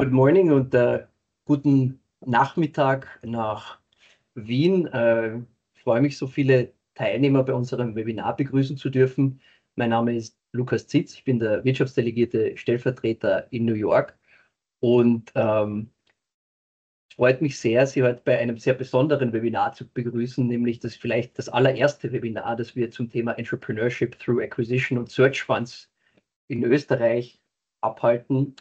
Good morning und guten Nachmittag nach Wien. Ich freue mich, so viele Teilnehmer bei unserem Webinar begrüßen zu dürfen. Mein Name ist Lukas Zitz, ich bin der wirtschaftsdelegierte Stellvertreter in New York und es freut mich sehr, Sie heute bei einem sehr besonderen Webinar zu begrüßen, nämlich vielleicht das allererste Webinar, das wir zum Thema Entrepreneurship Through Acquisition und Search Funds in Österreich abhalten.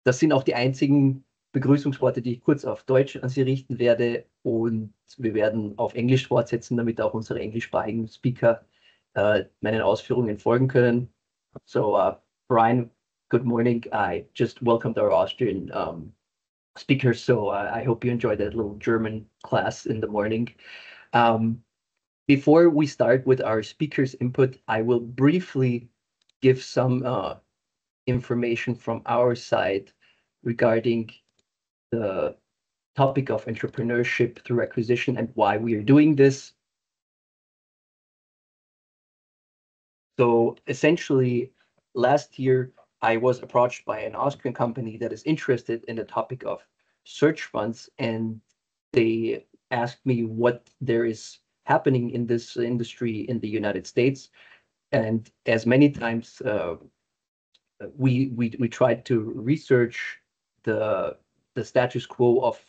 Das sind auch die einzigen Begrüßungsworte, die ich kurz auf Deutsch an Sie richten werde, und wir werden auf Englisch fortsetzen, damit auch unsere englischsprachigen Speaker meinen Ausführungen folgen können. So, Brian, good morning. I just welcomed our Austrian speakers, so I hope you enjoyed that little German class in the morning. Before we start with our speakers' input, I will briefly give some information from our side regarding the topic of entrepreneurship through acquisition and why we are doing this. So essentially, last year, I was approached by an Austrian company that is interested in the topic of search funds, and they asked me what there is happening in this industry in the United States. And as many times we tried to research the status quo of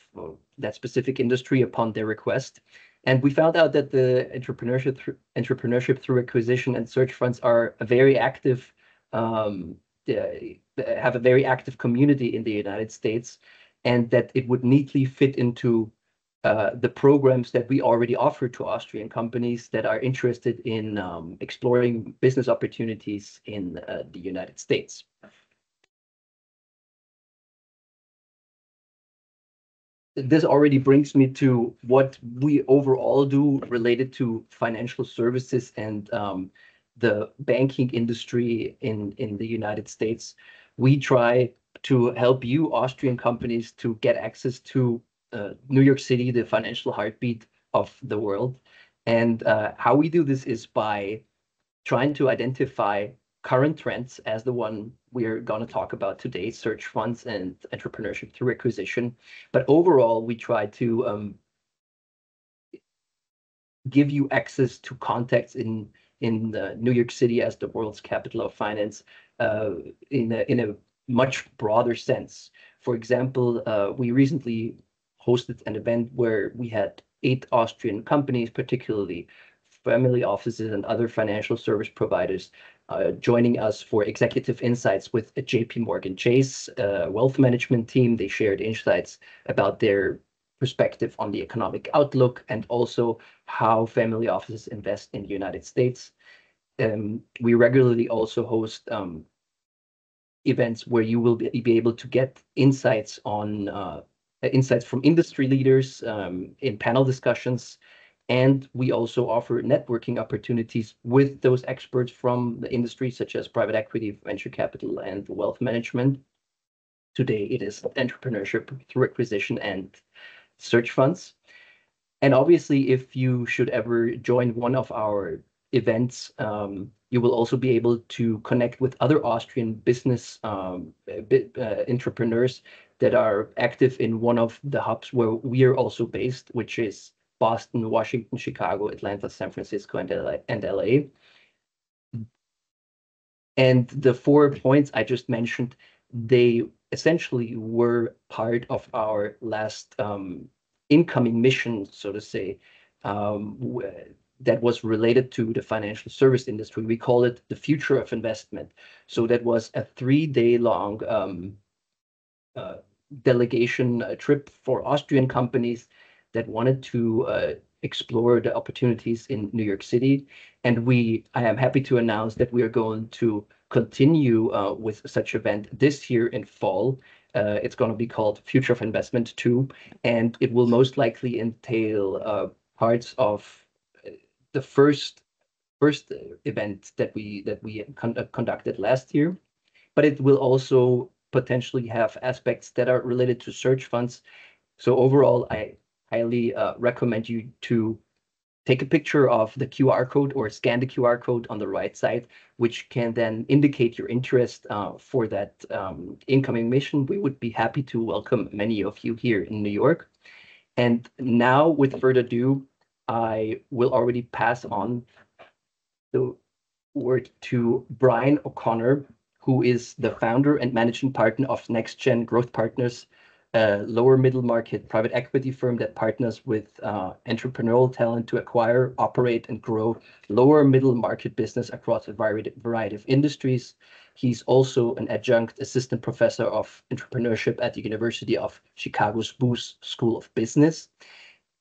that specific industry upon their request, and we found out that the entrepreneurship through acquisition and search funds are a very active, have a very active community in the United States, and that it would neatly fit into the programs that we already offer to Austrian companies that are interested in exploring business opportunities in the United States. This already brings me to what we overall do related to financial services and the banking industry in the United States. We try to help you Austrian companies to get access to New York City, the financial heartbeat of the world. And how we do this is by trying to identify current trends as the one we're going to talk about today, search funds and entrepreneurship through acquisition. But overall, we try to give you access to contacts in New York City as the world's capital of finance in a much broader sense. For example, we recently hosted an event where we had 8 Austrian companies, particularly family offices and other financial service providers, joining us for executive insights with a JP Morgan Chase wealth management team. They shared insights about their perspective on the economic outlook and also how family offices invest in the United States. We regularly also host events where you will be able to get insights on insights from industry leaders in panel discussions. And we also offer networking opportunities with those experts from the industry, such as private equity, venture capital, and wealth management. Today, it is entrepreneurship through acquisition and search funds. And obviously, if you should ever join one of our events, you will also be able to connect with other Austrian business entrepreneurs that are active in one of the hubs where we are also based, which is Boston, Washington, Chicago, Atlanta, San Francisco, and LA. And the 4 points I just mentioned, they essentially were part of our last incoming mission, so to say, that was related to the financial service industry. We call it the future of investment. So that was a 3-day-long delegation trip for Austrian companies that wanted to explore the opportunities in New York City. And I am happy to announce that we are going to continue with such event this year in fall. It's going to be called Future of Investment 2, and it will most likely entail parts of the first event that we conducted last year, but it will also potentially have aspects that are related to search funds. So overall, I highly recommend you to take a picture of the QR code or scan the QR code on the right side, which can then indicate your interest for that incoming mission. We would be happy to welcome many of you here in New York. And now, with further ado, I will already pass on the word to Brian O'Connor, who is the founder and managing partner of NextGen Growth Partners, a lower middle market private equity firm that partners with entrepreneurial talent to acquire, operate, and grow lower middle market business across a variety of industries. He's also an adjunct assistant professor of entrepreneurship at the University of Chicago's Booth School of Business.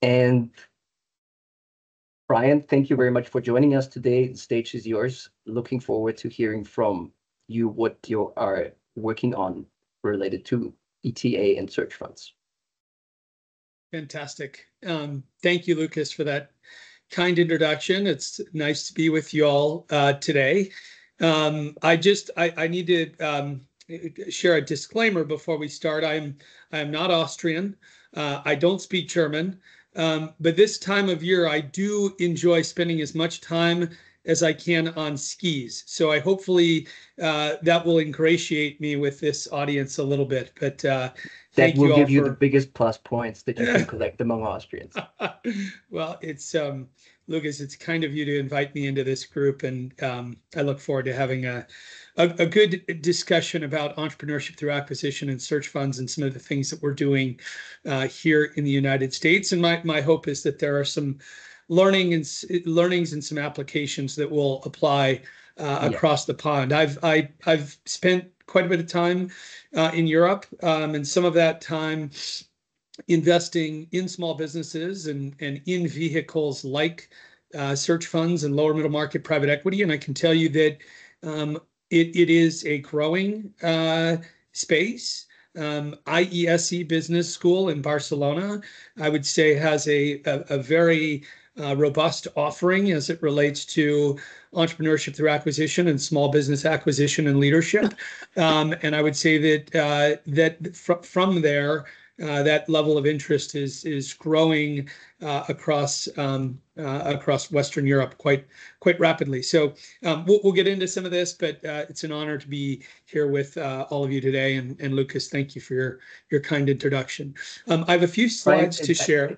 And Brian, thank you very much for joining us today. The stage is yours. Looking forward to hearing from you what you are working on related to ETA and search funds. Fantastic. Thank you, Lucas, for that kind introduction. It's nice to be with you all today. I need to share a disclaimer before we start. I am not Austrian. I don't speak German. But this time of year, I do enjoy spending as much time as I can on skis. So I hopefully that will ingratiate me with this audience a little bit. But that will give you the biggest plus points that you can collect among Austrians. Well, it's Lucas, it's kind of you to invite me into this group, and I look forward to having a good discussion about entrepreneurship through acquisition and search funds and some of the things that we're doing here in the United States. And my hope is that there are some learnings and some applications that will apply across the pond. I've spent quite a bit of time in Europe, and some of that time investing in small businesses and in vehicles like search funds and lower middle market private equity. And I can tell you that it is a growing space. IESE Business School in Barcelona, I would say, has a very robust offering as it relates to entrepreneurship through acquisition and small business acquisition and leadership. And I would say that from there, that level of interest is growing across Western Europe quite rapidly. So we'll get into some of this, but it's an honor to be here with all of you today. And Lucas, thank you for your kind introduction. I have a few slides to share.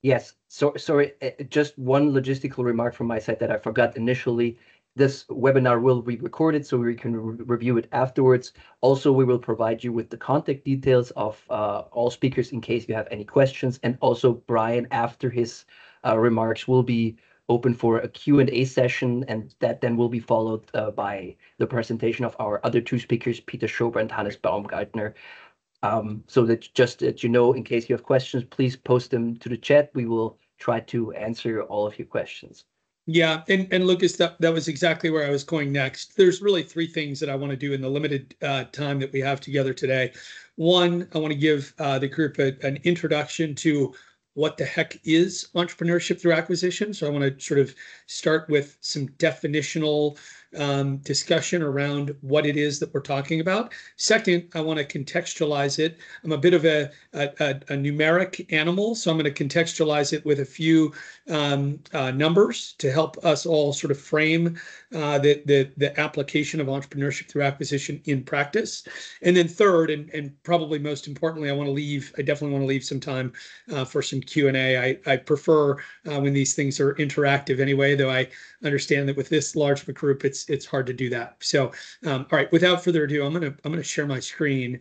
Yes. So sorry, just one logistical remark from my side that I forgot initially. This webinar will be recorded so we can review it afterwards. Also, we will provide you with the contact details of all speakers in case you have any questions. And also, Brian, after his remarks, will be open for a Q&A session, and that then will be followed by the presentation of our other two speakers, Peter Schober and Hannes Baumgartner. So that you know, in case you have questions, please post them to the chat. We will try to answer all of your questions. Yeah, and Lucas, that was exactly where I was going next. There's really three things that I want to do in the limited time that we have together today. One, I want to give the group an introduction to what the heck is entrepreneurship through acquisition. So I want to sort of start with some definitional discussion around what it is that we're talking about. Second, I want to contextualize it. I'm a bit of a numeric animal, so I'm going to contextualize it with a few numbers to help us all sort of frame the application of entrepreneurship through acquisition in practice. And then third, and probably most importantly, I definitely want to leave some time for some Q&A. I prefer when these things are interactive anyway, though I understand that with this large of a group, it's hard to do that. So, all right, without further ado, I'm gonna share my screen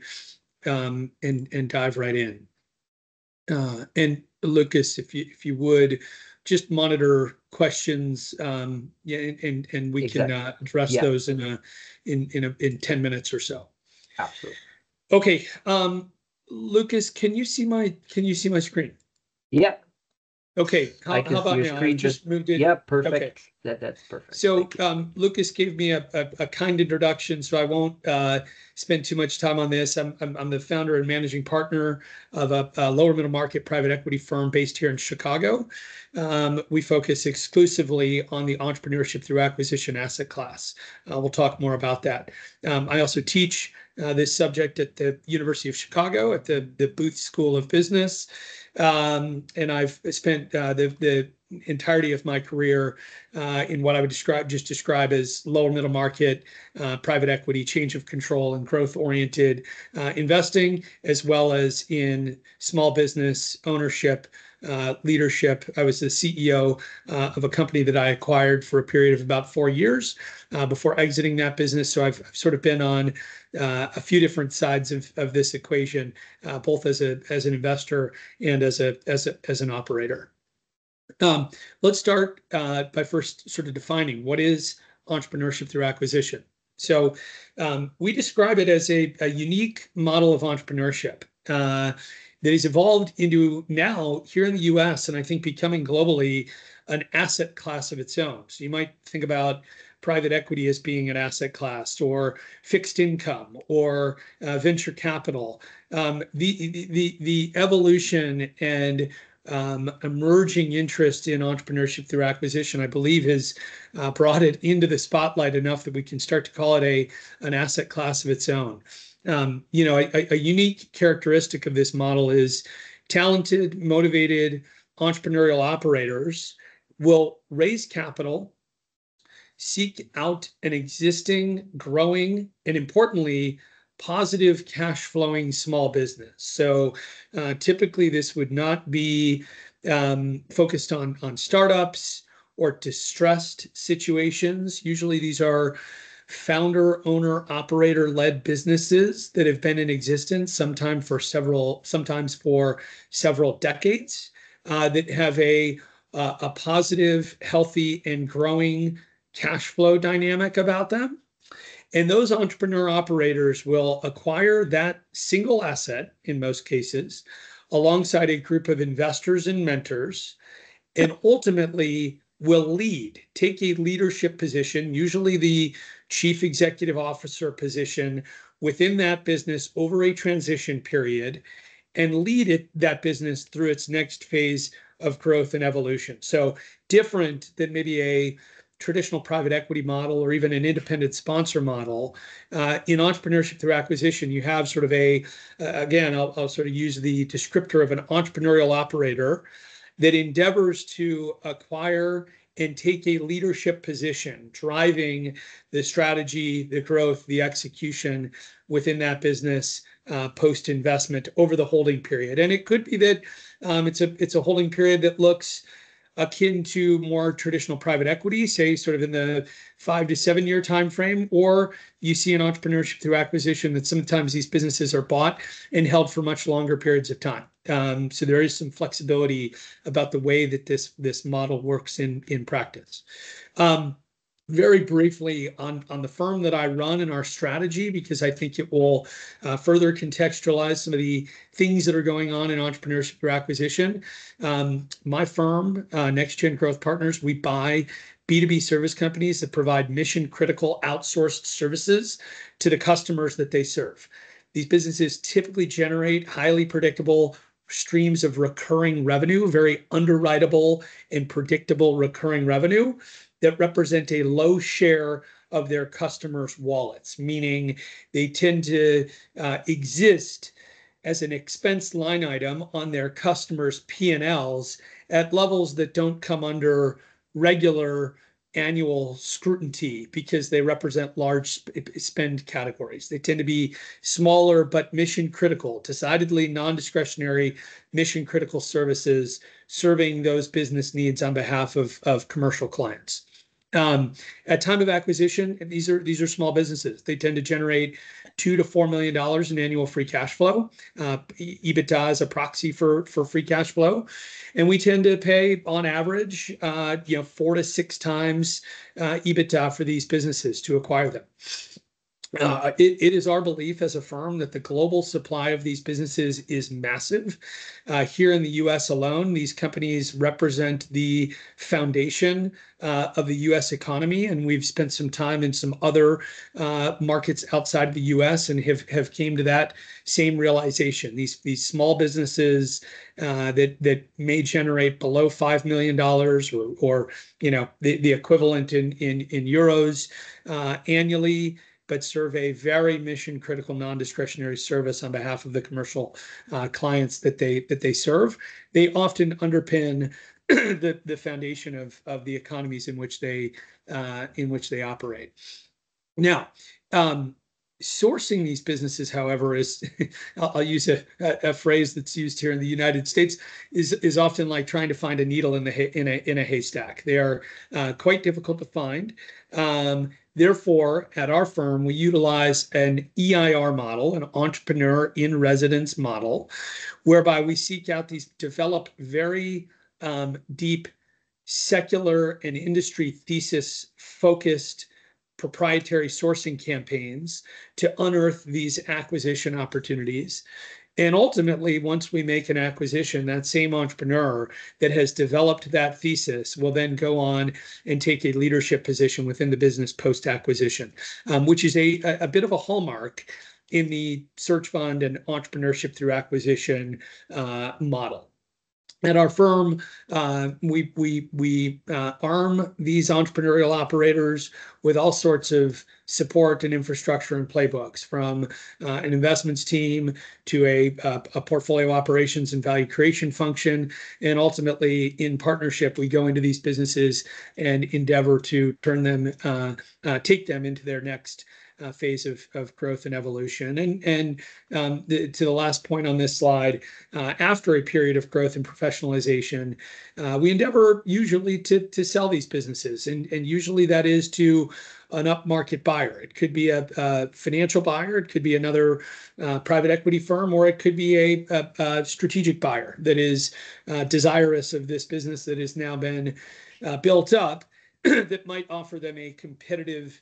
and dive right in. And Lucas, if you would just monitor questions, yeah, and we can address those in 10 minutes or so. Absolutely. Okay, Lucas, can you see my screen? Yeah. Okay, how about now? I just moved it. Yeah, perfect. Okay. That's perfect. So Lucas gave me a kind introduction, so I won't spend too much time on this. I'm the founder and managing partner of a lower middle market private equity firm based here in Chicago. We focus exclusively on the entrepreneurship through acquisition asset class. We'll talk more about that. I also teach this subject at the University of Chicago at the Booth School of Business. And I've spent the entirety of my career in what I would describe as lower middle market, private equity, change of control, and growth-oriented investing, as well as in small business ownership, leadership. I was the CEO of a company that I acquired for a period of about 4 years before exiting that business. So I've sort of been on a few different sides of this equation, both as an investor and as an operator. Let's start by first sort of defining what is entrepreneurship through acquisition. So we describe it as a unique model of entrepreneurship that has evolved into now here in the US, and I think becoming globally, an asset class of its own. So you might think about private equity as being an asset class, or fixed income, or venture capital. The evolution and emerging interest in entrepreneurship through acquisition, I believe, has brought it into the spotlight enough that we can start to call it an asset class of its own. A unique characteristic of this model is talented, motivated entrepreneurial operators will raise capital, seek out an existing, growing, and importantly, positive cash flowing small business. So typically this would not be focused on startups or distressed situations. Usually these are founder, owner, operator-led businesses that have been in existence sometimes for several decades, that have a positive, healthy, and growing cash flow dynamic about them. And those entrepreneur operators will acquire that single asset, in most cases, alongside a group of investors and mentors, and ultimately will take a leadership position, usually the chief executive officer position within that business over a transition period, and lead that business through its next phase of growth and evolution. So different than maybe a traditional private equity model or even an independent sponsor model. In entrepreneurship through acquisition, you have sort of again, I'll sort of use the descriptor of an entrepreneurial operator that endeavors to acquire and take a leadership position, driving the strategy, the growth, the execution within that business post-investment over the holding period. And it could be that it's a holding period that looks akin to more traditional private equity, say sort of in the 5 to 7 year time frame, or you see an entrepreneurship through acquisition that sometimes these businesses are bought and held for much longer periods of time. So there is some flexibility about the way that this model works in practice. Very briefly on the firm that I run and our strategy, because I think it will further contextualize some of the things that are going on in entrepreneurship through acquisition. My firm, Next Gen Growth Partners, we buy B2B service companies that provide mission critical outsourced services to the customers that they serve. These businesses typically generate highly predictable streams of recurring revenue, very underwritable and predictable recurring revenue that represent a low share of their customers' wallets, meaning they tend to exist as an expense line item on their customers' P&Ls at levels that don't come under regular annual scrutiny because they represent large spend categories. They tend to be smaller but mission critical, decidedly non-discretionary mission critical services serving those business needs on behalf of commercial clients. At time of acquisition, these are small businesses. They tend to generate $2 to $4 million in annual free cash flow. EBITDA is a proxy for free cash flow, and we tend to pay on average, 4 to 6 times EBITDA for these businesses to acquire them. It is our belief as a firm that the global supply of these businesses is massive. Here in the US alone, these companies represent the foundation of the US economy, and we've spent some time in some other markets outside of the US and have came to that same realization. These small businesses that may generate below $5 million or the equivalent in euros annually, but serve a very mission critical non-discretionary service on behalf of the commercial clients that they serve. They often underpin the foundation of the economies in which they operate. Now, sourcing these businesses, however, is I'll use a phrase that's used here in the United States, is often like trying to find a needle in a haystack. They are quite difficult to find. Therefore, at our firm, we utilize an EIR model, an entrepreneur in residence model, whereby we seek out these, develop very deep secular and industry thesis focused proprietary sourcing campaigns to unearth these acquisition opportunities. And ultimately, once we make an acquisition, that same entrepreneur that has developed that thesis will then go on and take a leadership position within the business post-acquisition, which is a bit of a hallmark in the search fund and entrepreneurship through acquisition model. At our firm, we arm these entrepreneurial operators with all sorts of support and infrastructure and playbooks, from an investments team to a portfolio operations and value creation function. And ultimately, in partnership, we go into these businesses and endeavor to turn them, take them into their next phase of growth and evolution. And to the last point on this slide, after a period of growth and professionalization, we endeavor usually to sell these businesses. And usually that is to an upmarket buyer. It could be a financial buyer, it could be another private equity firm, or it could be a strategic buyer that is desirous of this business that has now been built up, that might offer them a competitive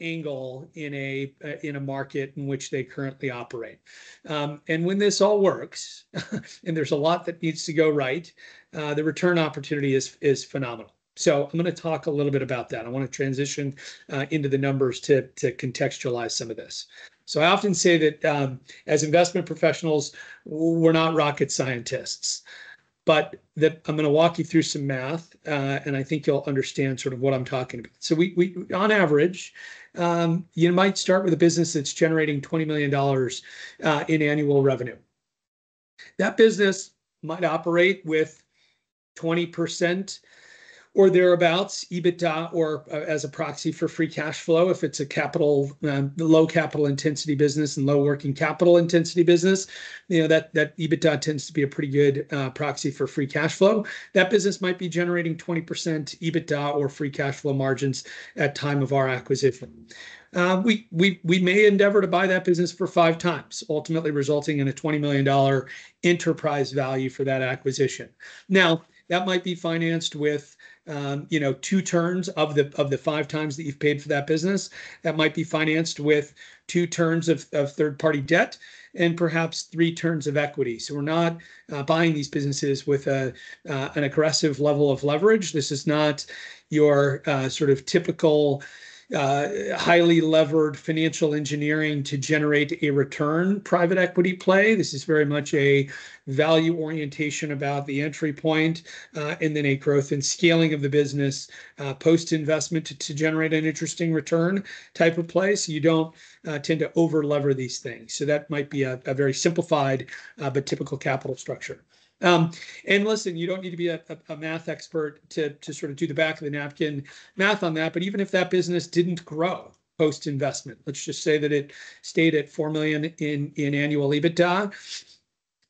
angle in a market in which they currently operate. And when this all works, and there's a lot that needs to go right, the return opportunity is phenomenal. So I'm going to talk a little bit about that. I want to transition into the numbers to contextualize some of this. So I often say that as investment professionals, we're not rocket scientists. But I'm going to walk you through some math, and I think you'll understand sort of what I'm talking about. So we on average, you might start with a business that's generating $20 million in annual revenue. That business might operate with 20% or thereabouts EBITDA, or as a proxy for free cash flow. If it's a low capital intensity business and low working capital intensity business, that EBITDA tends to be a pretty good proxy for free cash flow. That business might be generating 20% EBITDA or free cash flow margins at time of our acquisition. We may endeavor to buy that business for 5 times, ultimately resulting in a $20 million enterprise value for that acquisition. Now, that might be financed with 2 turns of the 5 times that you've paid for that business. That might be financed with 2 turns of third-party debt and perhaps 3 turns of equity. So we're not buying these businesses with an aggressive level of leverage. This is not your sort of typical highly levered financial engineering to generate a return private equity play. This is very much a value orientation about the entry point, and then a growth and scaling of the business post-investment to generate an interesting return type of play. So you don't tend to over lever these things. So that might be a very simplified but typical capital structure. And listen, you don't need to be a math expert to sort of do the back of the napkin math on that. But even if that business didn't grow post-investment, let's just say that it stayed at $4 million in annual EBITDA,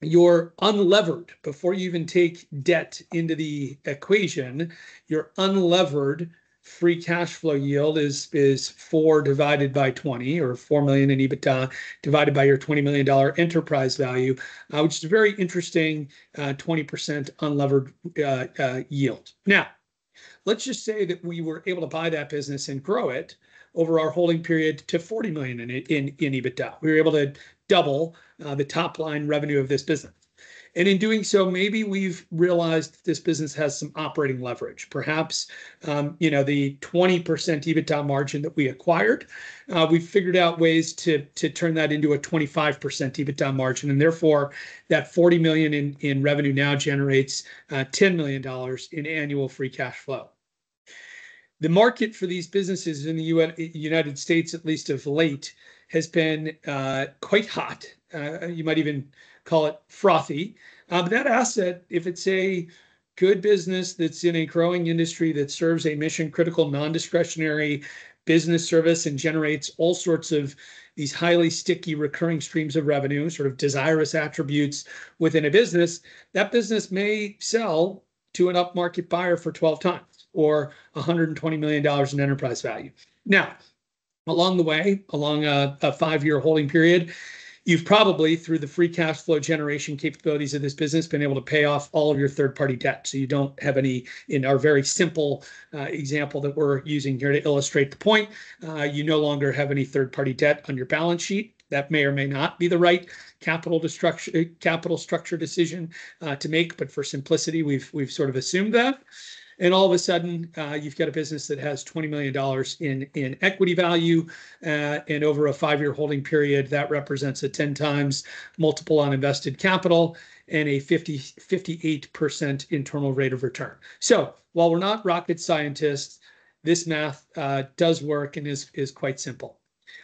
your unlevered, before you even take debt into the equation, your unlevered free cash flow yield is 4 divided by 20, or 4 million in EBITDA divided by your $20 million enterprise value, which is a very interesting 20% unlevered yield. Now, let's just say that we were able to buy that business and grow it over our holding period to 40 million in EBITDA. We were able to double the top line revenue of this business. And in doing so, maybe we've realized that this business has some operating leverage. Perhaps, the 20% EBITDA margin that we acquired, we've figured out ways to turn that into a 25% EBITDA margin. And therefore, that 40 million in revenue now generates $10 million in annual free cash flow. The market for these businesses in the United States, at least of late, has been quite hot. You might even call it frothy. But that asset, if it's a good business that's in a growing industry that serves a mission-critical, non-discretionary business service and generates all sorts of these highly sticky recurring streams of revenue, sort of desirous attributes within a business, that business may sell to an upmarket buyer for 12 times or $120 million in enterprise value. Now, along the way, along a 5-year holding period, you've probably, through the free cash flow generation capabilities of this business, been able to pay off all of your third-party debt. So you don't have any, in our very simple example that we're using here to illustrate the point, you no longer have any third-party debt on your balance sheet. That may or may not be the right capital structure decision to make, but for simplicity, we've sort of assumed that. And all of a sudden, you've got a business that has $20 million in equity value, and over a 5-year holding period, that represents a 10 times multiple on invested capital and a 58% internal rate of return. So while we're not rocket scientists, this math does work and is quite simple.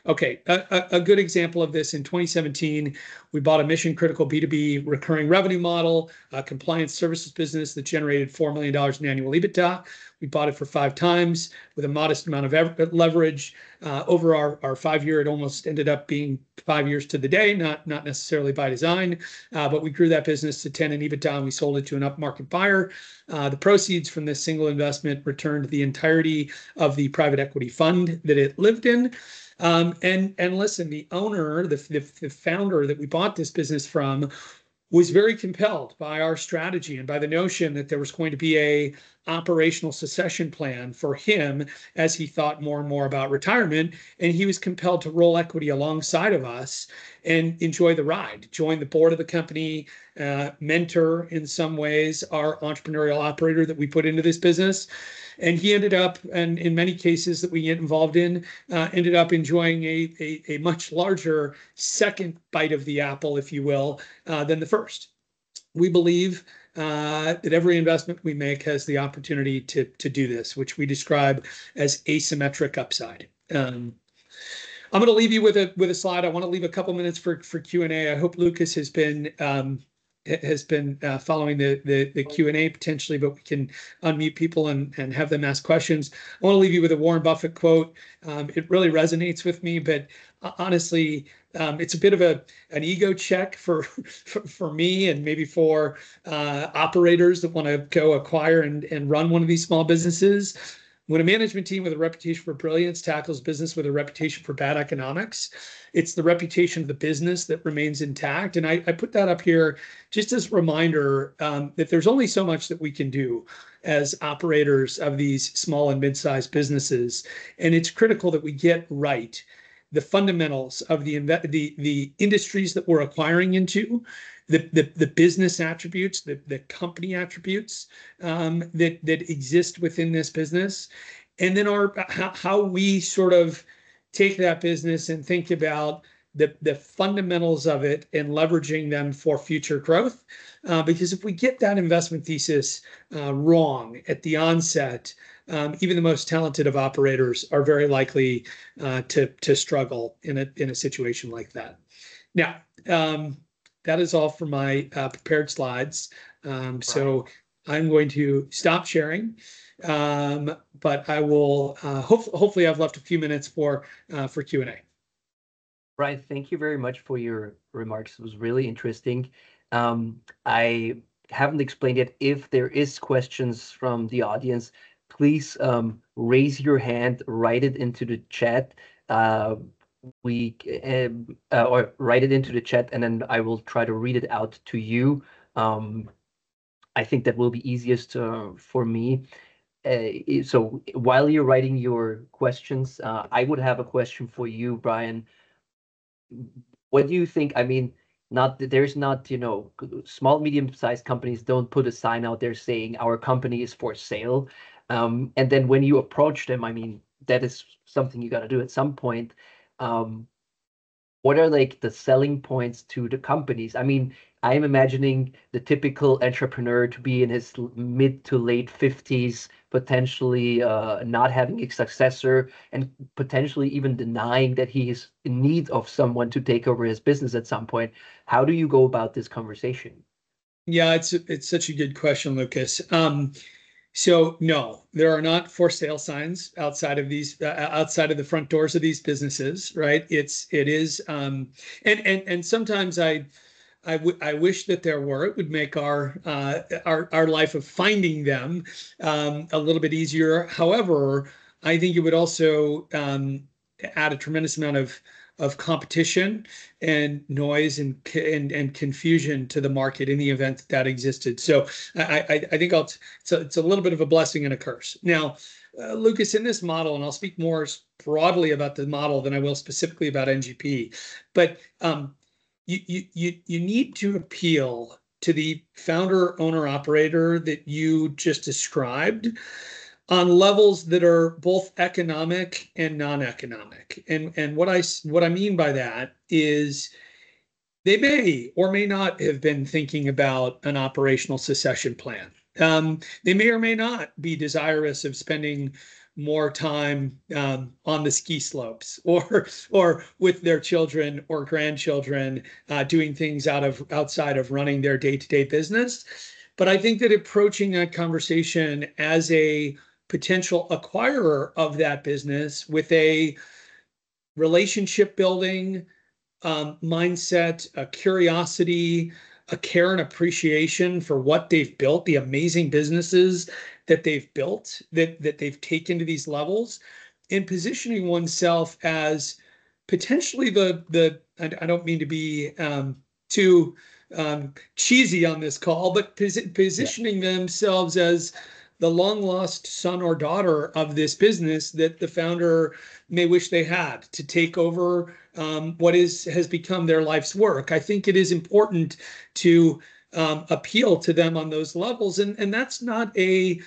Okay, a good example of this in 2017, we bought a mission-critical B2B recurring revenue model, a compliance services business that generated $4 million in annual EBITDA. We bought it for 5 times with a modest amount of leverage. Over our 5-year, it almost ended up being 5 years to the day, not necessarily by design, but we grew that business to 10 in EBITDA and we sold it to an upmarket buyer. The proceeds from this single investment returned the entirety of the private equity fund that it lived in. And listen, the owner, the founder that we bought this business from was very compelled by our strategy and by the notion that there was going to be a operational succession plan for him as he thought more and more about retirement. And he was compelled to roll equity alongside of us and enjoy the ride, join the board of the company, mentor in some ways our entrepreneurial operator that we put into this business. And he ended up, and in many cases that we get involved in, ended up enjoying a much larger second bite of the apple, if you will, than the first. We believe that every investment we make has the opportunity to do this, which we describe as asymmetric upside. I'm going to leave you with a slide. I want to leave a couple minutes for Q&A. I hope Lucas has been following the Q&A potentially, but we can unmute people and have them ask questions. I want to leave you with a Warren Buffett quote. It really resonates with me, but honestly, it's a bit of an ego check for me and maybe for operators that want to go acquire and run one of these small businesses. When a management team with a reputation for brilliance tackles business with a reputation for bad economics, it's the reputation of the business that remains intact. And I put that up here just as a reminder that there's only so much that we can do as operators of these small and mid-sized businesses. And it's critical that we get right the fundamentals of the industries that we're acquiring into, the business attributes, the company attributes that exist within this business, and then how we sort of take that business and think about the fundamentals of it and leveraging them for future growth. Because if we get that investment thesis wrong at the onset, even the most talented of operators are very likely to struggle in a situation like that. Now, that is all for my prepared slides. So I'm going to stop sharing, but I will hopefully I've left a few minutes for Q&A. Brian, thank you very much for your remarks. It was really interesting. I haven't explained yet. If there is questions from the audience, please raise your hand, write it into the chat. Or write it into the chat, and then I will try to read it out to you. I think that will be easiest for me. So while you're writing your questions, I would have a question for you, Brian. What do you think? I mean, there's not, small, medium-sized companies don't put a sign out there saying our company is for sale. And then when you approach them, I mean, that is something you got to do at some point. What are like the selling points to the companies? I mean, I'm imagining the typical entrepreneur to be in his mid to late 50s, potentially not having a successor, and potentially even denying that he is in need of someone to take over his business at some point. How do you go about this conversation? Yeah, it's such a good question, Lucas. So no, there are not for sale signs outside of these outside of the front doors of these businesses, right? It is and sometimes I wish that there were. It would make our life of finding them a little bit easier. However, I think it would also add a tremendous amount of competition and noise and confusion to the market in the event that that existed. So I think it's a little bit of a blessing and a curse. Now, Lucas, in this model, and I'll speak more broadly about the model than I will specifically about NGP, but you need to appeal to the founder, owner, operator that you just described on levels that are both economic and non-economic. And what I mean by that is they may or may not have been thinking about an operational succession plan. They may or may not be desirous of spending more time on the ski slopes or with their children or grandchildren doing things outside of running their day-to-day business. But I think that approaching that conversation as a potential acquirer of that business with a relationship building mindset, a curiosity, a care and appreciation for what they've built, the amazing businesses that they've built, that they've taken to these levels, and positioning oneself as potentially I don't mean to be too cheesy on this call, but positioning themselves as the long lost son or daughter of this business that the founder may wish they had to take over what has become their life's work. I think it is important to appeal to them on those levels, and that's not a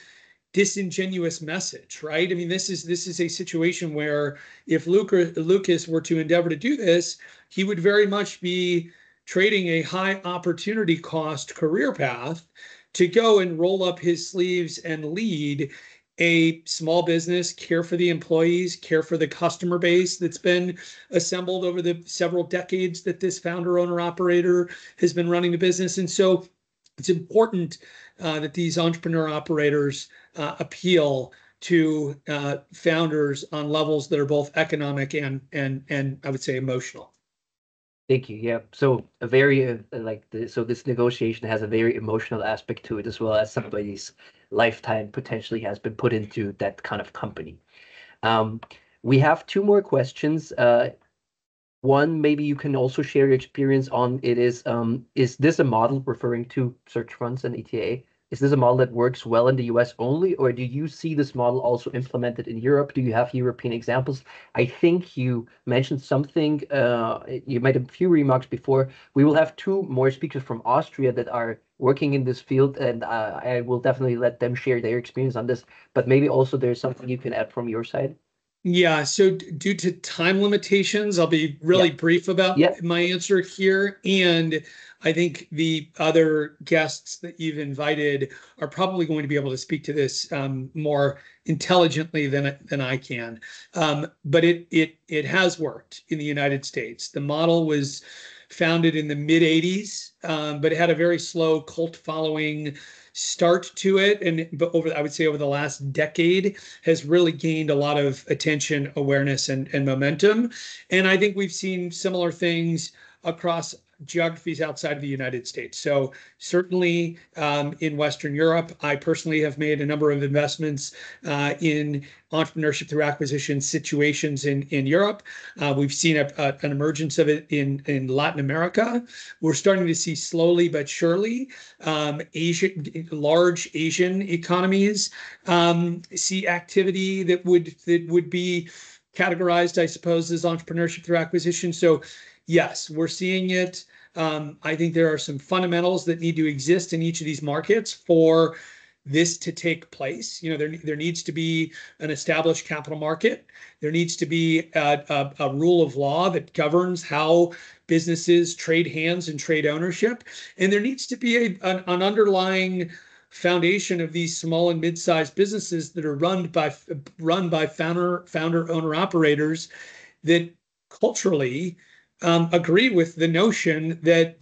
disingenuous message, right? I mean, this is a situation where if Lucas were to endeavor to do this, he would very much be trading a high opportunity cost career path to go and roll up his sleeves and lead a small business, care for the employees, care for the customer base that's been assembled over the several decades that this founder, owner, operator has been running the business. And so it's important that these entrepreneur operators appeal to founders on levels that are both economic and I would say emotional. Thank you. Yeah. So a very so this negotiation has a very emotional aspect to it, as well as somebody's lifetime potentially has been put into that kind of company. We have two more questions. One, maybe you can also share your experience on it is this a model referring to search funds and ETA? Is this a model that works well in the US only, or do you see this model also implemented in Europe? Do you have European examples? I think you mentioned something, you made a few remarks before. We will have two more speakers from Austria that are working in this field, and I will definitely let them share their experience on this, but maybe also there's something you can add from your side. Yeah, so due to time limitations, I'll be really brief about my answer here. And I think the other guests that you've invited are probably going to be able to speak to this more intelligently than I can. But it has worked in the United States. The model was founded in the mid 80s, but it had a very slow cult following start to it, but I would say over the last decade has really gained a lot of attention, awareness, and momentum. And I think we've seen similar things across geographies outside of the United States. So certainly in Western Europe, I personally have made a number of investments in entrepreneurship through acquisition situations in Europe. We've seen an emergence of it in Latin America. We're starting to see slowly but surely large Asian economies see activity that would be categorized, I suppose, as entrepreneurship through acquisition. So yes, we're seeing it. I think there are some fundamentals that need to exist in each of these markets for this to take place. You know, there needs to be an established capital market. There needs to be a rule of law that governs how businesses trade hands and trade ownership. And there needs to be an underlying foundation of these small and mid-sized businesses that are run by founder, owner operators that culturally agree with the notion that,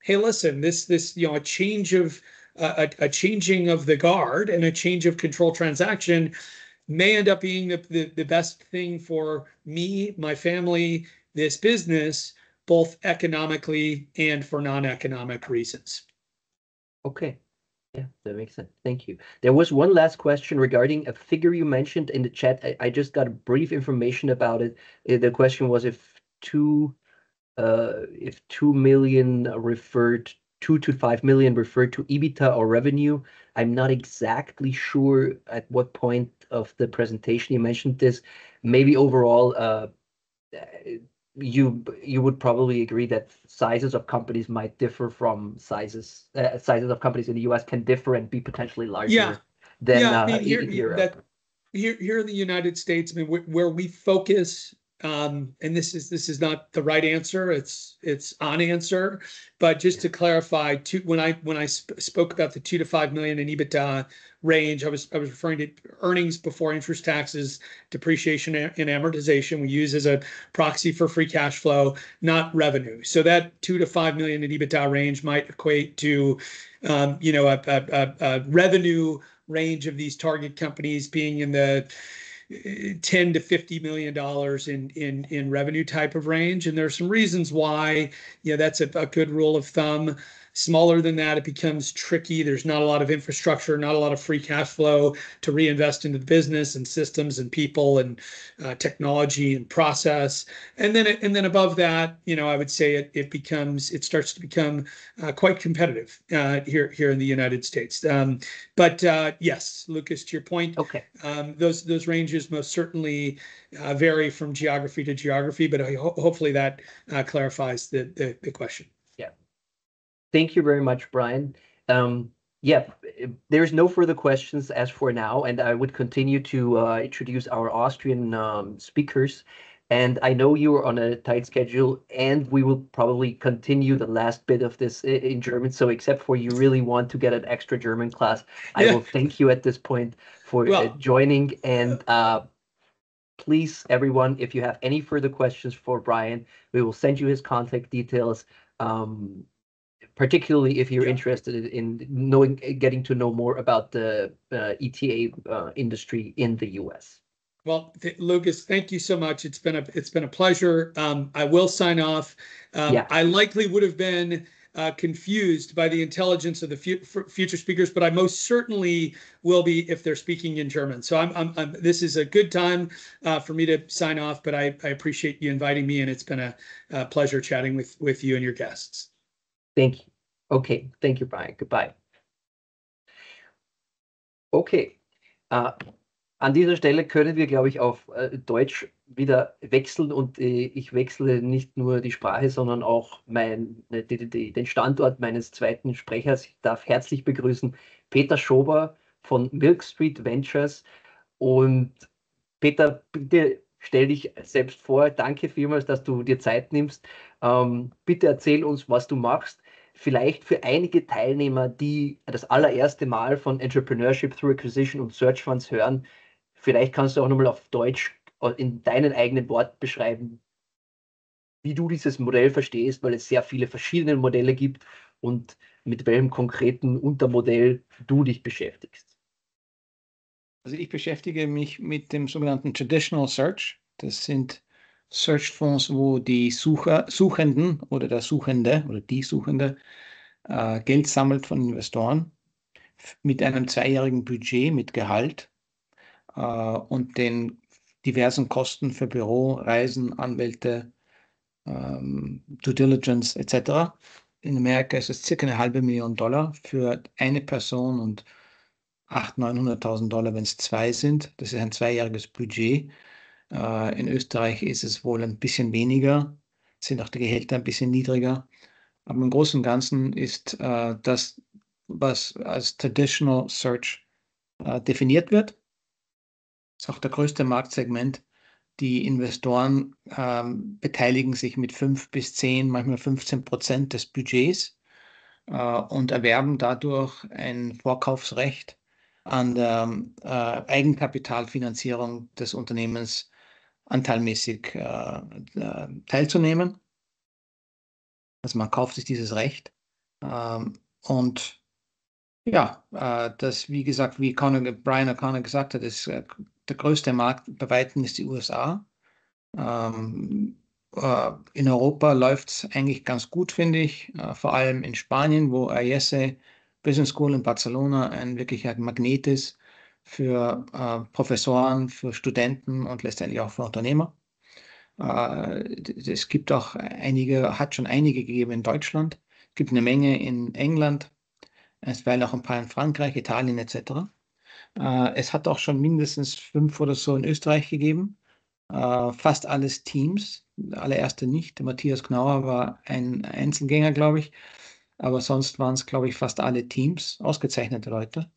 hey, listen, this a change of a changing of the guard and a change of control transaction may end up being the best thing for me, my family, this business, both economically and for non-economic reasons. Okay. Yeah, that makes sense. Thank you. There was one last question regarding a figure you mentioned in the chat. I just got brief information about it. The question was if 2 million referred 2 to 5 million referred to EBITDA or revenue. I'm not exactly sure at what point of the presentation you mentioned this. Maybe overall, you would probably agree that sizes of companies might differ from sizes of companies in the US can differ and be potentially larger than I mean, in Europe. Here in the United States, I mean, where we focus, and this is not the right answer, it's an answer, but just to clarify, when I spoke about the 2 to 5 million in EBITDA range, I was referring to earnings before interest, taxes, depreciation, and amortization. We use as a proxy for free cash flow, not revenue. So that 2 to 5 million in EBITDA range might equate to a revenue range of these target companies being in the $10 to $50 million in revenue type of range. And there are some reasons why, that's a good rule of thumb. Smaller than that, it becomes tricky. There's not a lot of infrastructure, not a lot of free cash flow to reinvest into the business and systems and people and technology and process. And then above that, I would say it starts to become quite competitive here in the United States. But yes, Lucas, to your point, okay, those ranges most certainly vary from geography to geography, but hopefully that clarifies the question. Yeah. Thank you very much, Brian. Yeah, there's no further questions as for now, and I would continue to introduce our Austrian speakers. And I know you are on a tight schedule, and we will probably continue the last bit of this in German. So except for you really want to get an extra German class, I will thank you at this point for joining. And please, everyone, if you have any further questions for Brian, we will send you his contact details. Particularly if you're interested in getting to know more about the ETA industry in the US. Well, Lucas, thank you so much. It's been a pleasure. I will sign off. I likely would have been confused by the intelligence of the future speakers, but I most certainly will be if they're speaking in German. So this is a good time for me to sign off, but I appreciate you inviting me, and it's been a pleasure chatting with you and your guests. Thank you. Okay, thank you, Brian. Goodbye. Okay, an dieser Stelle können wir, glaube ich, auf Deutsch wieder wechseln und ich wechsle nicht nur die Sprache, sondern auch den Standort meines zweiten Sprechers. Ich darf herzlich begrüßen Peter Schober von Milk Street Ventures. Und Peter, bitte stell dich selbst vor. Danke vielmals, dass du dir Zeit nimmst. Bitte erzähl uns, was du machst. Vielleicht für einige Teilnehmer, die das allererste Mal von Entrepreneurship Through Acquisition und Search Funds hören, vielleicht kannst du auch nochmal auf Deutsch in deinen eigenen Worten beschreiben, wie du dieses Modell verstehst, weil es sehr viele verschiedene Modelle gibt und mit welchem konkreten Untermodell du dich beschäftigst. Also ich beschäftige mich mit dem sogenannten Traditional Search. Das sind Search-Fonds, wo die Suchenden oder der Suchende oder die Suchende Geld sammelt von Investoren mit einem 2-jährigen Budget, mit Gehalt und den diversen Kosten für Büro, Reisen, Anwälte, Due Diligence etc. In Amerika ist es circa $500,000 für eine Person und $800.000-900.000, wenn es 2 sind. Das ist ein 2-jähriges Budget. In Österreich ist es wohl ein bisschen weniger, sind auch die Gehälter ein bisschen niedriger. Aber im Großen und Ganzen ist das, was als Traditional Search definiert wird. Das ist auch der größte Marktsegment. Die Investoren beteiligen sich mit 5 bis 10, manchmal 15% des Budgets und erwerben dadurch ein Vorkaufsrecht an der Eigenkapitalfinanzierung des Unternehmens anteilmäßig teilzunehmen. Also man kauft sich dieses Recht Und ja, das, wie gesagt, wie Brian O'Connor gesagt hat, ist der größte Markt bei weitem ist die USA. In Europa läuft es eigentlich ganz gut, finde ich. Vor allem in Spanien, wo IESE Business School in Barcelona ein wirklicher Magnet ist für Professoren, für Studenten und letztendlich auch für Unternehmer. Es gibt auch hat schon einige gegeben in Deutschland. Es gibt eine Menge in England. Es werden auch ein paar in Frankreich, Italien etc. Es hat auch schon mindestens 5 oder so in Österreich gegeben. Fast alles Teams. Der allererste nicht. Der Matthias Knauer war ein Einzelgänger, glaube ich. Aber sonst waren es, glaube ich, fast alle Teams. Ausgezeichnete Leute.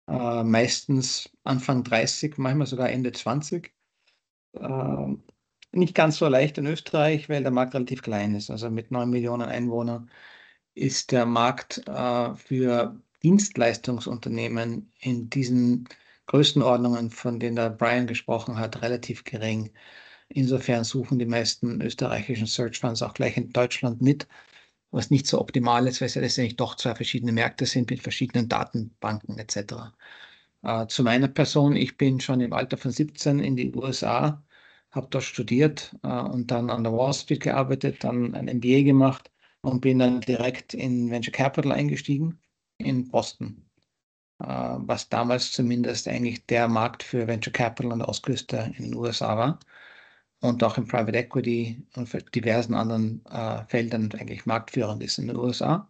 Meistens Anfang 30, manchmal sogar Ende 20. Nicht ganz so leicht in Österreich, weil der Markt relativ klein ist. Also mit 9 Millionen Einwohnern ist der Markt für Dienstleistungsunternehmen in diesen Größenordnungen, von denen der Brian gesprochen hat, relativ gering. Insofern suchen die meisten österreichischen Search Funds auch gleich in Deutschland mit, was nicht so optimal ist, weil es ja letztendlich doch 2 verschiedene Märkte sind mit verschiedenen Datenbanken etc. Zu meiner Person, ich bin schon im Alter von 17 in die USA, habe dort studiert und dann an der Wall Street gearbeitet, dann ein MBA gemacht und bin dann direkt in Venture Capital eingestiegen in Boston, was damals zumindest eigentlich der Markt für Venture Capital an der Ostküste in den USA war und auch im Private Equity und für diversen anderen Feldern eigentlich marktführend ist in den USA.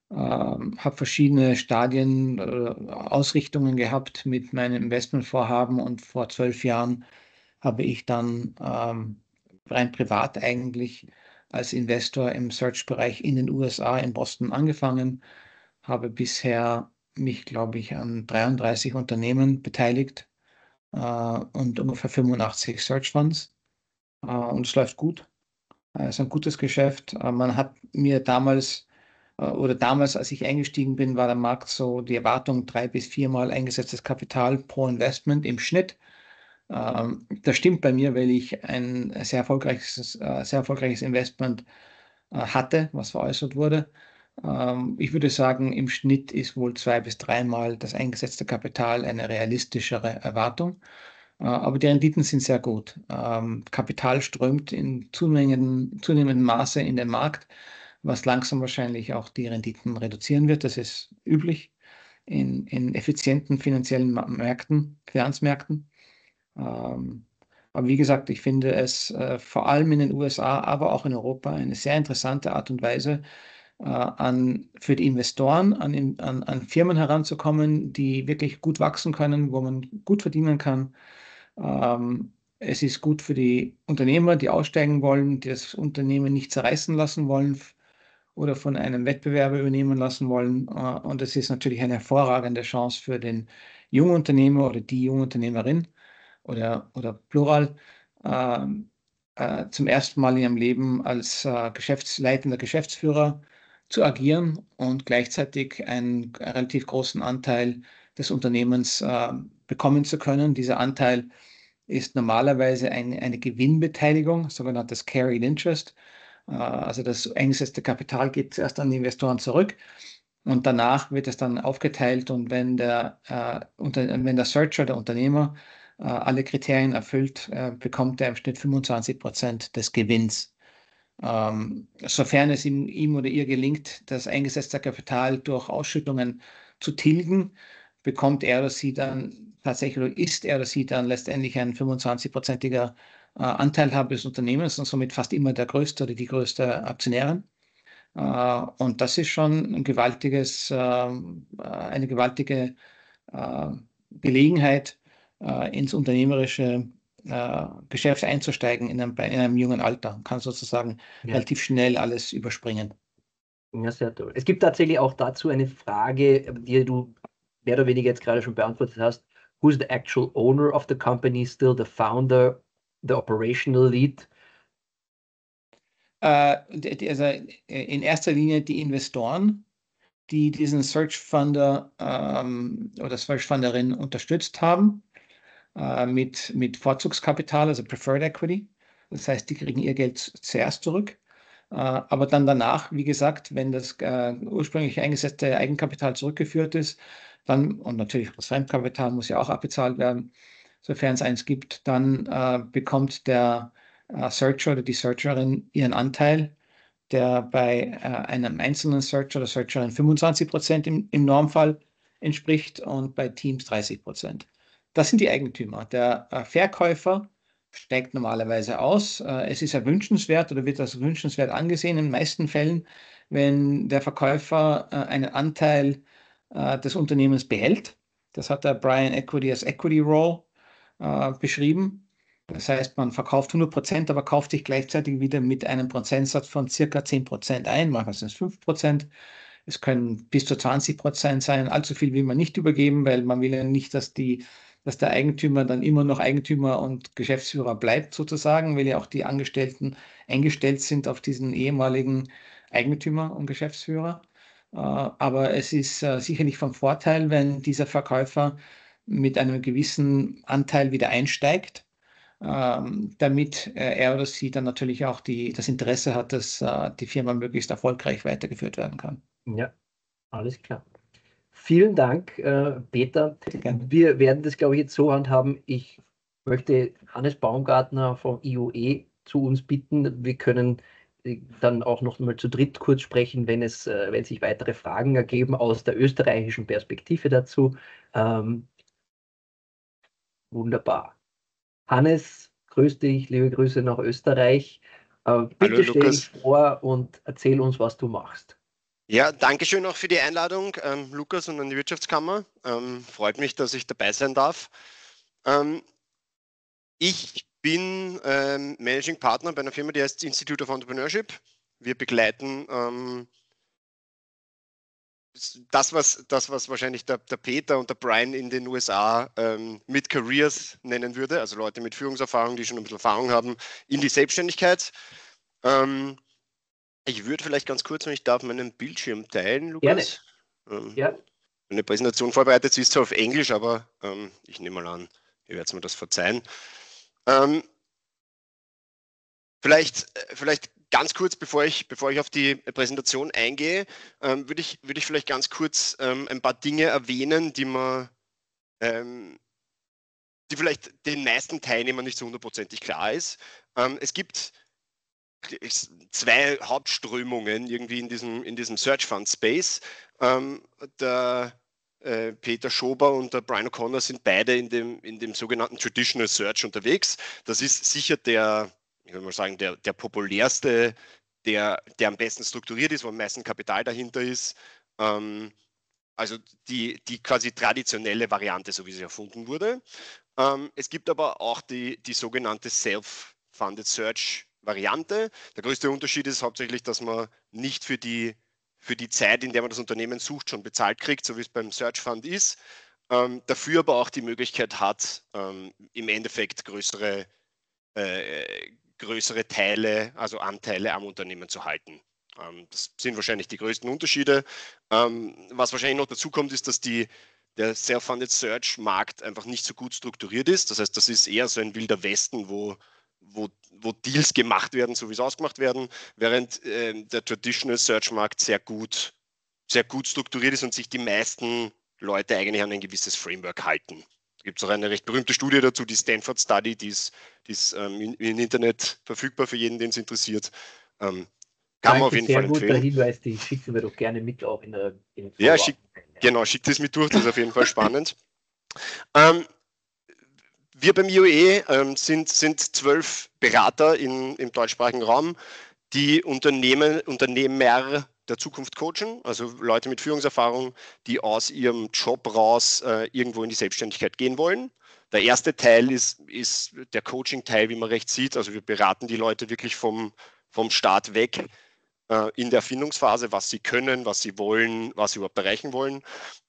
Habe verschiedene Stadien, Ausrichtungen gehabt mit meinem Investmentvorhaben und vor 12 Jahren habe ich dann rein privat eigentlich als Investor im Search-Bereich in den USA in Boston angefangen, habe bisher mich, glaube ich, an 33 Unternehmen beteiligt und ungefähr 85 Search Funds. Und es läuft gut. Es ist ein gutes Geschäft. Man hat mir damals, als ich eingestiegen bin, war der Markt so die Erwartung 3 bis 4 Mal eingesetztes Kapital pro Investment im Schnitt. Das stimmt bei mir, weil ich ein sehr erfolgreiches Investment hatte, was veräußert wurde. Ich würde sagen, im Schnitt ist wohl 2 bis 3 Mal das eingesetzte Kapital eine realistischere Erwartung. Aber die Renditen sind sehr gut. Kapital strömt in zunehmendem Maße in den Markt, was langsam wahrscheinlich auch die Renditen reduzieren wird. Das ist üblich in effizienten finanziellen Finanzmärkten. Aber wie gesagt, ich finde es vor allem in den USA, aber auch in Europa eine sehr interessante Art und Weise, für die Investoren an Firmen heranzukommen, die wirklich gut wachsen können, wo man gut verdienen kann. Es ist gut für die Unternehmer, die aussteigen wollen, die das Unternehmen nicht zerreißen lassen wollen oder von einem Wettbewerber übernehmen lassen wollen. Und es ist natürlich eine hervorragende Chance für den Jungunternehmer oder die Jungunternehmerin oder Plural, zum ersten Mal in ihrem Leben als leitender Geschäftsführer zu agieren und gleichzeitig einen relativ großen Anteil des Unternehmens bekommen zu können. Dieser Anteil ist normalerweise eine Gewinnbeteiligung, sogenanntes Carried Interest. Also das eingesetzte Kapital geht zuerst an die Investoren zurück und danach wird es dann aufgeteilt und wenn der Searcher, der Unternehmer, alle Kriterien erfüllt, bekommt er im Schnitt 25% des Gewinns. Sofern es ihm oder ihr gelingt, das eingesetzte Kapital durch Ausschüttungen zu tilgen, bekommt er oder sie dann tatsächlich oder ist er oder sie dann letztendlich ein 25%iger Anteilhaber des Unternehmens und somit fast immer der größte oder die größte Aktionärin. Und das ist schon eine gewaltige Gelegenheit, ins unternehmerische Geschäft einzusteigen in einem jungen Alter. Man kann sozusagen relativ schnell alles überspringen. Ja, sehr toll. Es gibt tatsächlich auch dazu eine Frage, die du mehr oder weniger jetzt gerade schon beantwortet hast. Who's the actual owner of the company? Still the founder, the operational lead? Also in erster Linie die Investoren, die diesen Search-Funder oder Search-Funderin unterstützt haben mit Vorzugskapital, also Preferred Equity. Das heißt, die kriegen ihr Geld zuerst zurück. Aber dann danach, wie gesagt, wenn das ursprünglich eingesetzte Eigenkapital zurückgeführt ist, dann, und natürlich das Fremdkapital muss ja auch abbezahlt werden, sofern es eins gibt, dann bekommt der Searcher oder die Searcherin ihren Anteil, der bei einem einzelnen Searcher oder Searcherin 25% im Normfall entspricht und bei Teams 30%. Das sind die Eigentümer. Der Verkäufer steigt normalerweise aus. Es ist ja wünschenswert oder wird als wünschenswert angesehen in den meisten Fällen, wenn der Verkäufer einen Anteil des Unternehmens behält. Das hat der Brian Equity als Equity Roll beschrieben. Das heißt, man verkauft 100%, aber kauft sich gleichzeitig wieder mit einem Prozentsatz von circa 10% ein. Manchmal sind es 5%. Es können bis zu 20% sein. Allzu viel will man nicht übergeben, weil man will ja nicht, dass der Eigentümer dann immer noch Eigentümer und Geschäftsführer bleibt sozusagen, weil ja auch die Angestellten eingestellt sind auf diesen ehemaligen Eigentümer und Geschäftsführer. Aber es ist sicherlich von Vorteil, wenn dieser Verkäufer mit einem gewissen Anteil wieder einsteigt, damit er oder sie dann natürlich auch das Interesse hat, dass die Firma möglichst erfolgreich weitergeführt werden kann. Ja, alles klar. Vielen Dank, Peter. Gerne. Wir werden das, glaube ich, jetzt so handhaben. Ich möchte Hannes Baumgartner vom IOE zu uns bitten. Wir können dann auch noch mal zu dritt kurz sprechen, wenn sich weitere Fragen ergeben aus der österreichischen Perspektive dazu. Wunderbar. Hannes, grüß dich, liebe Grüße nach Österreich. Bitte stell dich vor und erzähl uns, was du machst. Ja, danke schön auch für die Einladung, Lukas und an die Wirtschaftskammer. Freut mich, dass ich dabei sein darf. Ich bin Managing Partner bei einer Firma, die heißt Institute of Entrepreneurship. Wir begleiten das, was wahrscheinlich der Peter und der Brian in den USA mit Careers nennen würde, also Leute mit Führungserfahrung, die schon ein bisschen Erfahrung haben, in die Selbstständigkeit. Ich würde vielleicht ganz kurz, wenn ich darf, meinen Bildschirm teilen, Lukas. Gerne. Ja. Eine Präsentation vorbereitet, sie ist zwar auf Englisch, aber ich nehme mal an, ihr werdet mir das verzeihen. Vielleicht ganz kurz, bevor ich auf die Präsentation eingehe, würde ich vielleicht ganz kurz ein paar Dinge erwähnen, die vielleicht den meisten Teilnehmern nicht so hundertprozentig klar ist. Es gibt zwei Hauptströmungen irgendwie in diesem Search Fund Space. Der Peter Schober und der Brian O'Connor sind beide in dem sogenannten Traditional Search unterwegs. Das ist sicher ich würde mal sagen, der populärste, der am besten strukturiert ist, wo am meisten Kapital dahinter ist. Also die quasi traditionelle Variante, so wie sie erfunden wurde. Es gibt aber auch die sogenannte Self-Funded Search Variante. Der größte Unterschied ist hauptsächlich, dass man nicht für die Zeit, in der man das Unternehmen sucht, schon bezahlt kriegt, so wie es beim Search Fund ist. Dafür aber auch die Möglichkeit hat, im Endeffekt größere Teile, also Anteile am Unternehmen zu halten. Das sind wahrscheinlich die größten Unterschiede. Was wahrscheinlich noch dazu kommt, ist, dass der Self-Funded Search-Markt einfach nicht so gut strukturiert ist. Das heißt, das ist eher so ein wilder Westen, wo Deals gemacht werden, so wie es ausgemacht werden, während der Traditional Search-Markt sehr gut strukturiert ist und sich die meisten Leute eigentlich an ein gewisses Framework halten. Da gibt es auch eine recht berühmte Studie dazu, die Stanford Study, die ist im Internet verfügbar für jeden, den es interessiert. Kann man auf jeden Fall empfehlen. Sehr guter Hinweis, die schicken wir doch gerne mit auch in ja, schickt es mit durch, das ist auf jeden Fall spannend. Wir beim IOE sind 12 Berater im deutschsprachigen Raum, die Unternehmer der Zukunft coachen, also Leute mit Führungserfahrung, die aus ihrem Job raus irgendwo in die Selbstständigkeit gehen wollen. Der erste Teil ist der Coaching-Teil, wie man recht sieht. Also wir beraten die Leute wirklich vom Start weg in der Erfindungsphase, was sie können, was sie wollen, was sie überhaupt erreichen wollen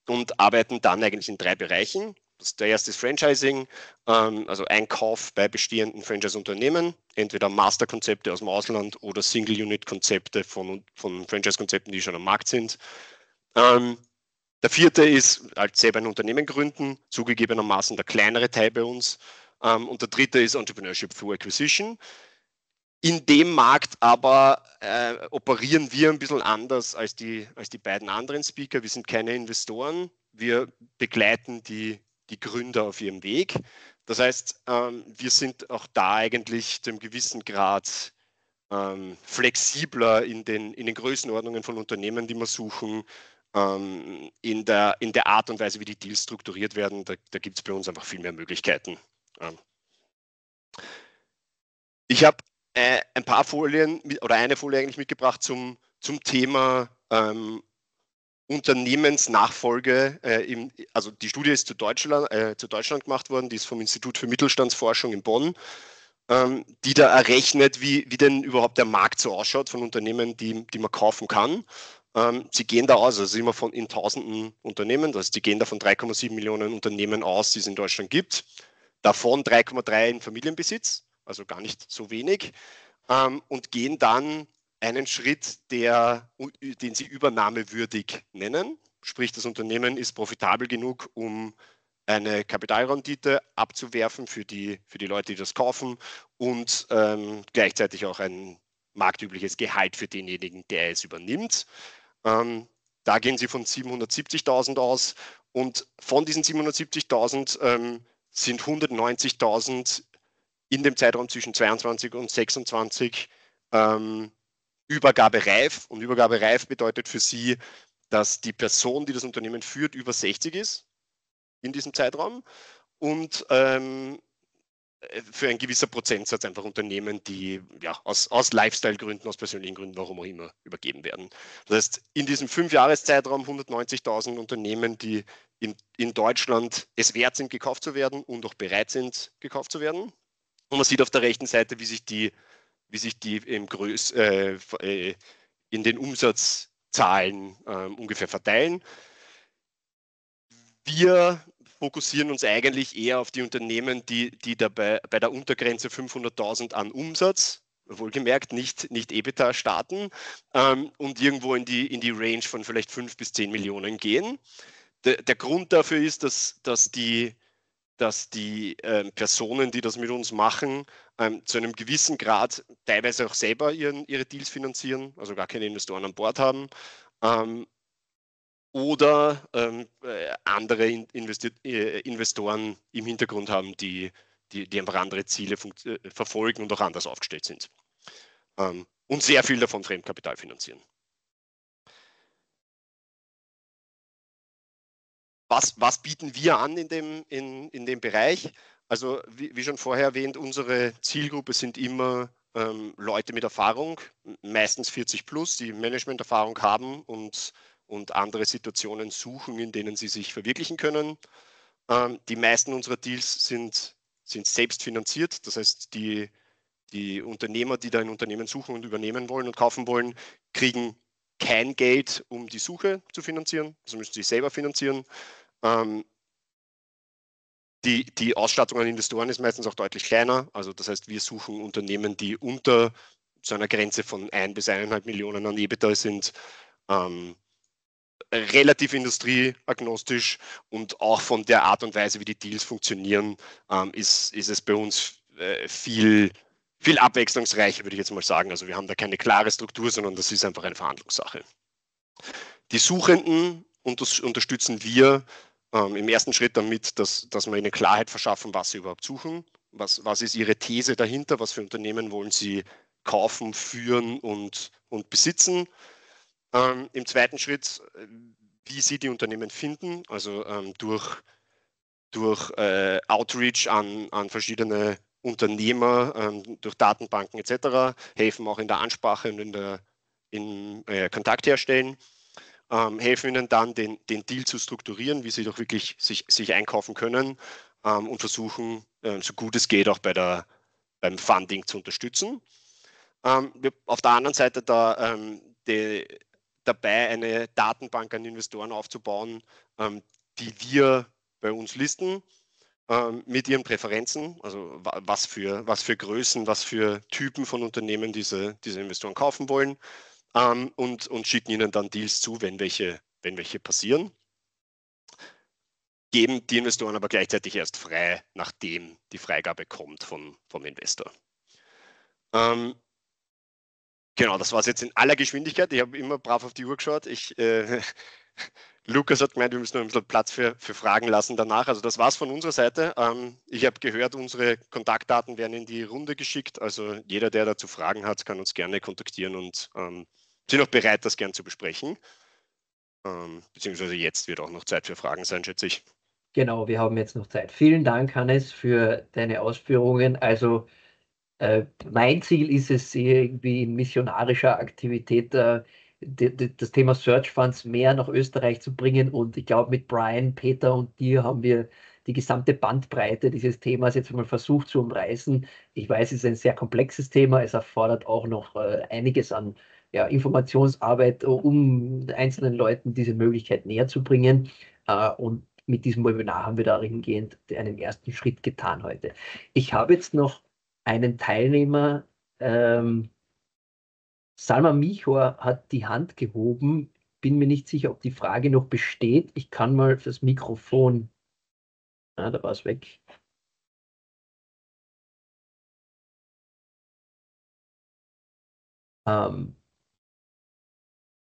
und arbeiten dann eigentlich in 3 Bereichen. Der erste ist Franchising, also Einkauf bei bestehenden Franchise-Unternehmen, entweder Masterkonzepte aus dem Ausland oder Single-Unit-Konzepte von Franchise-Konzepten, die schon am Markt sind. Der vierte ist halt selber ein Unternehmen gründen, zugegebenermaßen der kleinere Teil bei uns. Und der dritte ist Entrepreneurship Through Acquisition. In dem Markt aber operieren wir ein bisschen anders als die beiden anderen Speaker. Wir sind keine Investoren, wir begleiten die Gründer auf ihrem Weg. Das heißt, wir sind auch da eigentlich zu einem gewissen Grad flexibler in den Größenordnungen von Unternehmen, die wir suchen, in der Art und Weise, wie die Deals strukturiert werden. Da gibt es bei uns einfach viel mehr Möglichkeiten. Ich habe ein paar Folien oder eine Folie eigentlich mitgebracht zum Thema Unternehmensnachfolge. Also die Studie ist zu Deutschland gemacht worden, die ist vom Institut für Mittelstandsforschung in Bonn, die da errechnet, wie denn überhaupt der Markt so ausschaut von Unternehmen, die man kaufen kann. Sie gehen da aus, also immer in tausenden Unternehmen, das heißt, sie gehen da von 3,7 Millionen Unternehmen aus, die es in Deutschland gibt, davon 3,3 in Familienbesitz, also gar nicht so wenig, und gehen dann einen Schritt, den sie übernahmewürdig nennen. Sprich, das Unternehmen ist profitabel genug, um eine Kapitalrendite abzuwerfen für die Leute, die das kaufen und gleichzeitig auch ein marktübliches Gehalt für denjenigen, der es übernimmt. Da gehen sie von 770.000 aus und von diesen 770.000 sind 190.000 in dem Zeitraum zwischen 22 und 26 übergabereif. Und übergabereif bedeutet für sie, dass die Person, die das Unternehmen führt, über 60 ist in diesem Zeitraum und für ein gewisser Prozentsatz einfach Unternehmen, die ja, aus Lifestyle-Gründen, aus persönlichen Gründen, warum auch immer, übergeben werden. Das heißt, in diesem 5-Jahres-Zeitraum 190.000 Unternehmen, die in Deutschland es wert sind, gekauft zu werden und auch bereit sind, gekauft zu werden. Und man sieht auf der rechten Seite, wie sich die in den Umsatzzahlen ungefähr verteilen. Wir fokussieren uns eigentlich eher auf die Unternehmen, die dabei bei der Untergrenze 500.000 an Umsatz, wohlgemerkt nicht EBITDA starten, und irgendwo in die Range von vielleicht 5 bis 10 Millionen gehen. Der Grund dafür ist, dass die Personen, die das mit uns machen, zu einem gewissen Grad teilweise auch selber ihre Deals finanzieren, also gar keine Investoren an Bord haben, oder andere Investoren im Hintergrund haben, die einfach andere Ziele verfolgen und auch anders aufgestellt sind. Und sehr viel davon Fremdkapital finanzieren. Was bieten wir an in dem Bereich? Also wie schon vorher erwähnt, unsere Zielgruppe sind immer Leute mit Erfahrung, meistens 40 plus, die Managementerfahrung haben und andere Situationen suchen, in denen sie sich verwirklichen können. Die meisten unserer Deals sind selbst finanziert, das heißt, die Unternehmer, die da ein Unternehmen suchen und übernehmen wollen und kaufen wollen, kriegen kein Geld, um die Suche zu finanzieren, also müssen sie selber finanzieren. Die Ausstattung an Investoren ist meistens auch deutlich kleiner, also das heißt, wir suchen Unternehmen, die unter so einer Grenze von 1 bis 1,5 Millionen an EBITDA sind, relativ industrieagnostisch und auch von der Art und Weise, wie die Deals funktionieren, ist es bei uns viel abwechslungsreicher, würde ich jetzt mal sagen. Also wir haben da keine klare Struktur, sondern das ist einfach eine Verhandlungssache. Die Suchenden unterstützen wir im ersten Schritt damit, dass wir ihnen Klarheit verschaffen, was sie überhaupt suchen, was ist ihre These dahinter, was für Unternehmen wollen sie kaufen, führen und besitzen. Im zweiten Schritt, wie sie die Unternehmen finden, also durch Outreach an verschiedene Unternehmer, durch Datenbanken etc., helfen auch in der Ansprache und in Kontakt herstellen, helfen ihnen dann, den Deal zu strukturieren, wie sie doch wirklich sich einkaufen können, und versuchen, so gut es geht, auch beim Funding zu unterstützen. Auf der anderen Seite dabei eine Datenbank an Investoren aufzubauen, die wir bei uns listen, mit ihren Präferenzen, also was für Größen, was für Typen von Unternehmen diese Investoren kaufen wollen, und schicken ihnen dann Deals zu, wenn welche passieren. Geben die Investoren aber gleichzeitig erst frei, nachdem die Freigabe kommt vom Investor. Genau, das war es jetzt in aller Geschwindigkeit. Ich habe immer brav auf die Uhr geschaut. Lukas hat gemeint, wir müssen noch ein bisschen Platz für Fragen lassen danach. Also das war's von unserer Seite. Ich habe gehört, unsere Kontaktdaten werden in die Runde geschickt. Also jeder, der dazu Fragen hat, kann uns gerne kontaktieren und sind auch bereit, das gern zu besprechen. Beziehungsweise jetzt wird auch noch Zeit für Fragen sein, schätze ich. Genau, wir haben jetzt noch Zeit. Vielen Dank, Hannes, für deine Ausführungen. Also mein Ziel ist es, irgendwie in missionarischer Aktivität das Thema Search Funds mehr nach Österreich zu bringen. Und ich glaube, mit Brian, Peter und dir haben wir die gesamte Bandbreite dieses Themas jetzt mal versucht zu umreißen. Ich weiß, es ist ein sehr komplexes Thema. Es erfordert auch noch einiges an Informationsarbeit, um einzelnen Leuten diese Möglichkeit näher zu bringen. Und mit diesem Webinar haben wir dahingehend einen ersten Schritt getan heute. Ich habe jetzt noch einen Teilnehmer, Salma Michor hat die Hand gehoben. Bin mir nicht sicher, ob die Frage noch besteht. Ich kann mal das Mikrofon. Da war es weg.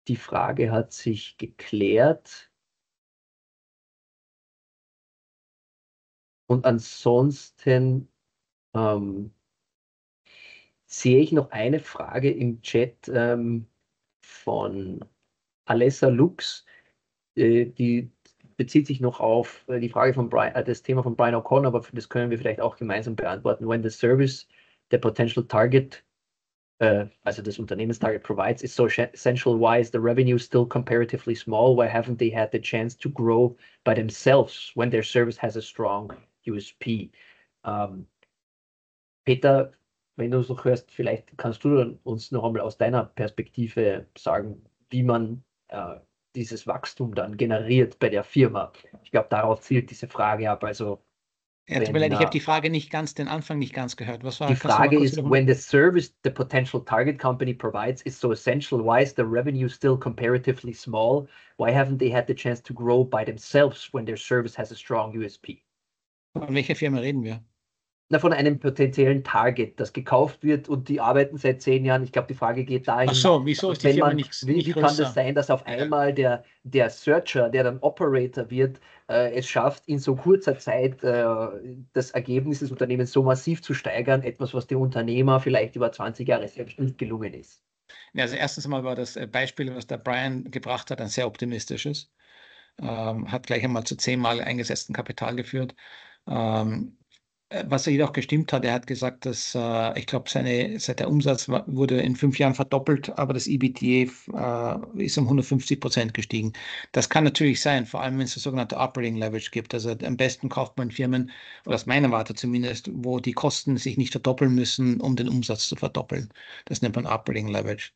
Die Frage hat sich geklärt. Und ansonsten sehe ich noch eine Frage im Chat von Alessa Lux, die bezieht sich noch auf die Frage von Brian, das Thema von Brian O'Connor, aber das können wir vielleicht auch gemeinsam beantworten. When the service the potential target, also das Unternehmenstarget provides, is so essential, why is the revenue still comparatively small? Why haven't they had the chance to grow by themselves when their service has a strong USP? Peter, wenn du es noch hörst, vielleicht kannst du uns noch einmal aus deiner Perspektive sagen, wie man dieses Wachstum dann generiert bei der Firma. Ich glaube, darauf zielt diese Frage ab. Also, tut mir leid, ich habe die Frage nicht ganz, den Anfang nicht ganz gehört. Was war, die Frage ist, when the service the potential target company provides is so essential, why is the revenue still comparatively small? Why haven't they had the chance to grow by themselves when their service has a strong USP? Von welcher Firma reden wir? Von einem potenziellen Target, das gekauft wird und die arbeiten seit 10 Jahren. Ich glaube, die Frage geht dahin. Ach so, wieso ist die Firma nicht wie größer? kann das sein, dass auf einmal der Searcher, der dann Operator wird, es schafft, in so kurzer Zeit das Ergebnis des Unternehmens so massiv zu steigern, etwas, was dem Unternehmer vielleicht über 20 Jahre selbst nicht gelungen ist? Ja, also erstens mal war das Beispiel, was der Brian gebracht hat, ein sehr optimistisches. Hat gleich einmal zu 10-mal eingesetztem Kapital geführt. Was er jedoch gestimmt hat, er hat gesagt, dass ich glaube, der Umsatz wurde in 5 Jahren verdoppelt, aber das EBITDA ist um 150% gestiegen. Das kann natürlich sein, vor allem wenn es das sogenannte Operating Leverage gibt. Also am besten kauft man Firmen, oder aus meiner Warte zumindest, wo die Kosten sich nicht verdoppeln müssen, um den Umsatz zu verdoppeln. Das nennt man Operating Leverage.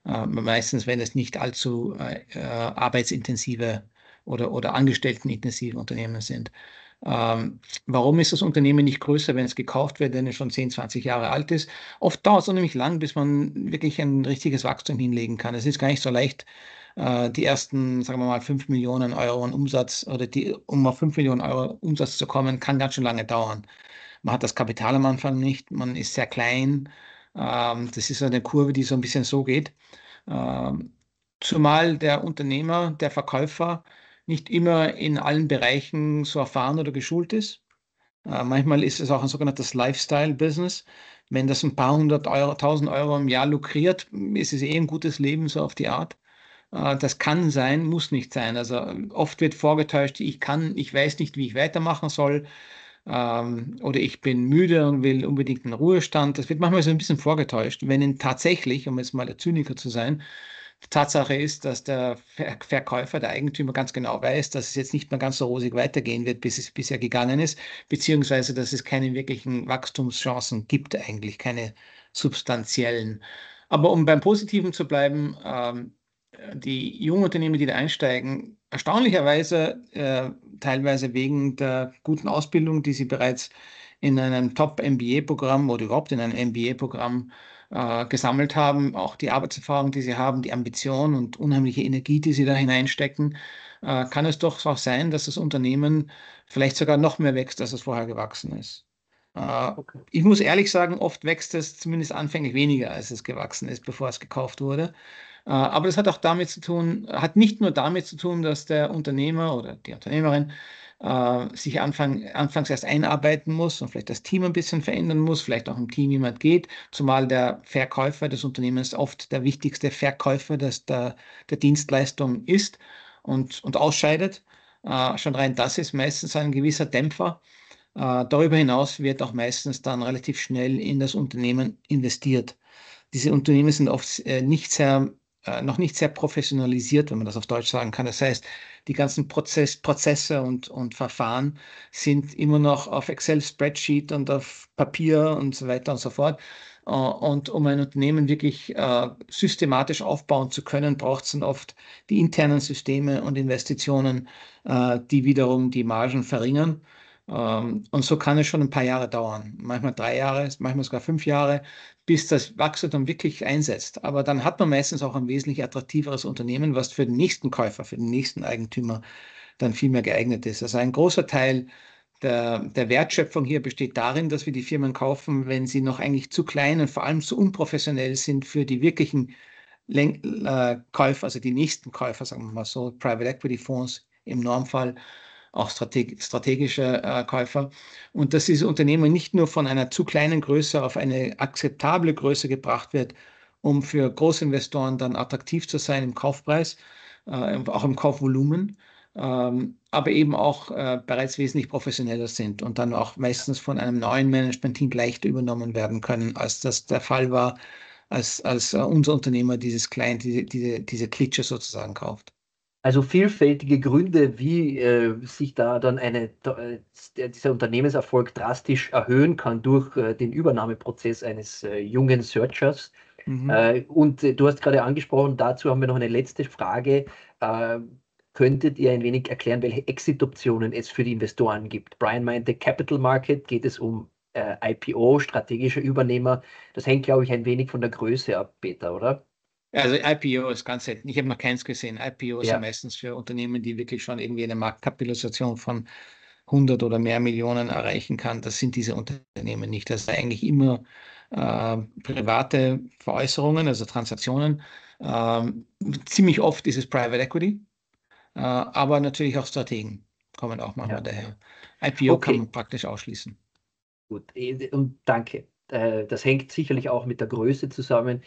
Meistens, wenn es nicht allzu arbeitsintensive oder angestelltenintensive Unternehmen sind. Warum ist das Unternehmen nicht größer, wenn es gekauft wird, wenn es schon 10, 20 Jahre alt ist? Oft dauert es nämlich lang, bis man wirklich ein richtiges Wachstum hinlegen kann. Es ist gar nicht so leicht, die ersten, sagen wir mal, 5 Millionen Euro an Umsatz oder um auf 5 Millionen Euro Umsatz zu kommen, kann ganz schön lange dauern. Man hat das Kapital am Anfang nicht, man ist sehr klein. Das ist eine Kurve, die so ein bisschen so geht. Zumal der Unternehmer, der Verkäufer, nicht immer in allen Bereichen so erfahren oder geschult ist. Manchmal ist es auch ein sogenanntes Lifestyle-Business. Wenn das ein paar 100.000 Euro im Jahr lukriert, ist es ein gutes Leben, so auf die Art. Das kann sein, muss nicht sein. Also oft wird vorgetäuscht, ich weiß nicht, wie ich weitermachen soll. Oder ich bin müde und will unbedingt einen Ruhestand. Das wird manchmal so ein bisschen vorgetäuscht. Wenn tatsächlich, um jetzt mal der Zyniker zu sein, die Tatsache ist, dass der Verkäufer, der Eigentümer ganz genau weiß, dass es jetzt nicht mehr ganz so rosig weitergehen wird, bis es bisher gegangen ist, beziehungsweise dass es keine wirklichen Wachstumschancen gibt, eigentlich keine substanziellen. Aber um beim Positiven zu bleiben, die jungen Unternehmen, die da einsteigen, erstaunlicherweise teilweise wegen der guten Ausbildung, die sie bereits in einem Top-MBA-Programm oder überhaupt in einem MBA-Programm gesammelt haben, auch die Arbeitserfahrung, die sie haben, die Ambition und unheimliche Energie, die sie da hineinstecken, kann es doch auch sein, dass das Unternehmen vielleicht sogar noch mehr wächst, als es vorher gewachsen ist. Okay. Ich muss ehrlich sagen, oft wächst es zumindest anfänglich weniger, als es gewachsen ist, bevor es gekauft wurde. Aber das hat auch damit zu tun, hat nicht nur damit zu tun, dass der Unternehmer oder die Unternehmerin sich anfangs erst einarbeiten muss und vielleicht das Team ein bisschen verändern muss, vielleicht auch im Team jemand geht, zumal der Verkäufer des Unternehmens oft der wichtigste Verkäufer der Dienstleistung ist und ausscheidet. Schon rein das ist meistens ein gewisser Dämpfer. Darüber hinaus wird auch meistens dann relativ schnell in das Unternehmen investiert. Diese Unternehmen sind oft noch nicht sehr professionalisiert, wenn man das auf Deutsch sagen kann. Das heißt, die ganzen Prozesse und Verfahren sind immer noch auf Excel-Spreadsheet und auf Papier und so weiter und so fort. Und um ein Unternehmen wirklich systematisch aufbauen zu können, braucht es dann oft die internen Systeme und Investitionen, die wiederum die Margen verringern. Und so kann es schon ein paar Jahre dauern, manchmal 3 Jahre, manchmal sogar 5 Jahre, bis das Wachstum wirklich einsetzt. Aber dann hat man meistens auch ein wesentlich attraktiveres Unternehmen, was für den nächsten Käufer, für den nächsten Eigentümer dann viel mehr geeignet ist. Also ein großer Teil der Wertschöpfung hier besteht darin, dass wir die Firmen kaufen, wenn sie noch eigentlich zu klein und vor allem zu unprofessionell sind für die wirklichen Käufer, also die nächsten Käufer, sagen wir mal so, Private Equity Fonds im Normfall, auch strategische Käufer. Und dass diese Unternehmen nicht nur von einer zu kleinen Größe auf eine akzeptable Größe gebracht wird, um für Großinvestoren dann attraktiv zu sein im Kaufpreis, auch im Kaufvolumen, aber eben auch bereits wesentlich professioneller sind und dann auch meistens von einem neuen Management-Team leichter übernommen werden können, als das der Fall war, als unser Unternehmer diese Klitsche sozusagen kauft. Also vielfältige Gründe, wie sich da dann dieser Unternehmenserfolg drastisch erhöhen kann durch den Übernahmeprozess eines jungen Searchers. Und du hast gerade angesprochen, dazu haben wir noch eine letzte Frage. Könntet ihr ein wenig erklären, welche Exit-Optionen es für die Investoren gibt? Brian meinte, Capital Market, geht es um IPO, strategische Übernehmer. Das hängt, glaube ich, ein wenig von der Größe ab, Peter, oder? Also IPO ist ganz selten. Ich habe noch keins gesehen. IPO ist ja Ja. meistens für Unternehmen, die wirklich schon irgendwie eine Marktkapitalisation von 100 oder mehr Millionen erreichen kann. Das sind diese Unternehmen nicht. Das sind eigentlich immer private Veräußerungen, also Transaktionen. Ziemlich oft ist es Private Equity, aber natürlich auch Strategen kommen auch manchmal daher. IPO kann man praktisch ausschließen. Gut, und danke. Das hängt sicherlich auch mit der Größe zusammen,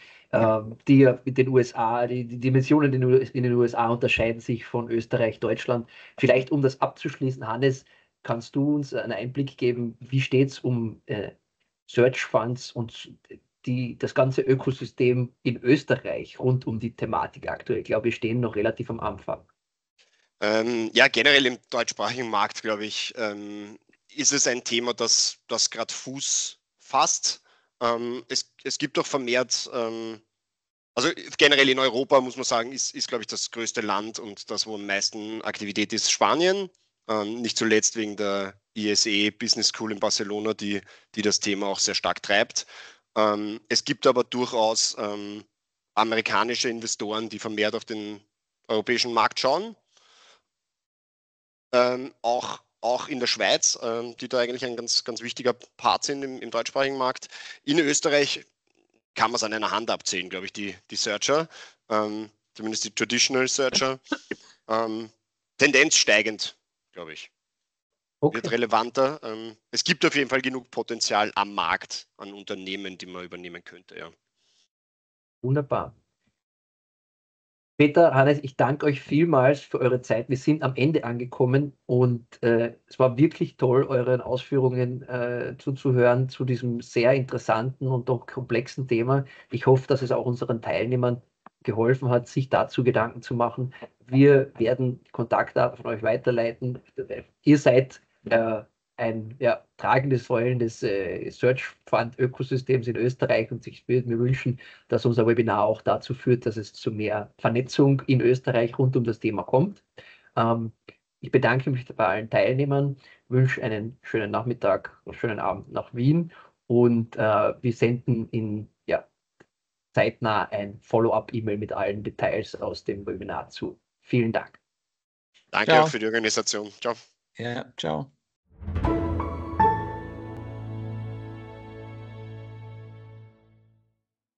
die ja in den USA, die Dimensionen in den USA unterscheiden sich von Österreich, Deutschland. Vielleicht, um das abzuschließen, Hannes, kannst du uns einen Einblick geben, wie steht es um Search Funds und das ganze Ökosystem in Österreich rund um die Thematik aktuell? Ich glaube, wir stehen noch relativ am Anfang. Ja, generell im deutschsprachigen Markt, glaube ich, ist es ein Thema, das gerade Fuß fasst. Es gibt auch vermehrt, also generell in Europa muss man sagen, ist glaube ich, das größte Land und das, wo am meisten Aktivität ist, Spanien. Nicht zuletzt wegen der ISE Business School in Barcelona, die das Thema auch sehr stark treibt. Es gibt aber durchaus amerikanische Investoren, die vermehrt auf den europäischen Markt schauen. Auch in der Schweiz, die da eigentlich ein ganz, ganz wichtiger Part sind im deutschsprachigen Markt. In Österreich kann man es an einer Hand abzählen, glaube ich, die Searcher, zumindest die Traditional Searcher. Tendenz steigend, glaube ich. Okay. Wird relevanter. Es gibt auf jeden Fall genug Potenzial am Markt an Unternehmen, die man übernehmen könnte. Ja. Wunderbar. Peter, Hannes, ich danke euch vielmals für eure Zeit. Wir sind am Ende angekommen und es war wirklich toll, euren Ausführungen zuzuhören zu diesem sehr interessanten und doch komplexen Thema. Ich hoffe, dass es auch unseren Teilnehmern geholfen hat, sich dazu Gedanken zu machen. Wir werden Kontaktdaten von euch weiterleiten. Ihr seid ein tragendes Säulen des Search Fund Ökosystems in Österreich und ich würde mir wünschen, dass unser Webinar auch dazu führt, dass es zu mehr Vernetzung in Österreich rund um das Thema kommt. Ich bedanke mich bei allen Teilnehmern, wünsche einen schönen Nachmittag und schönen Abend nach Wien und wir senden zeitnah ein Follow-up-E-Mail mit allen Details aus dem Webinar zu. Vielen Dank. Danke auch für die Organisation. Ciao. Ja, ciao.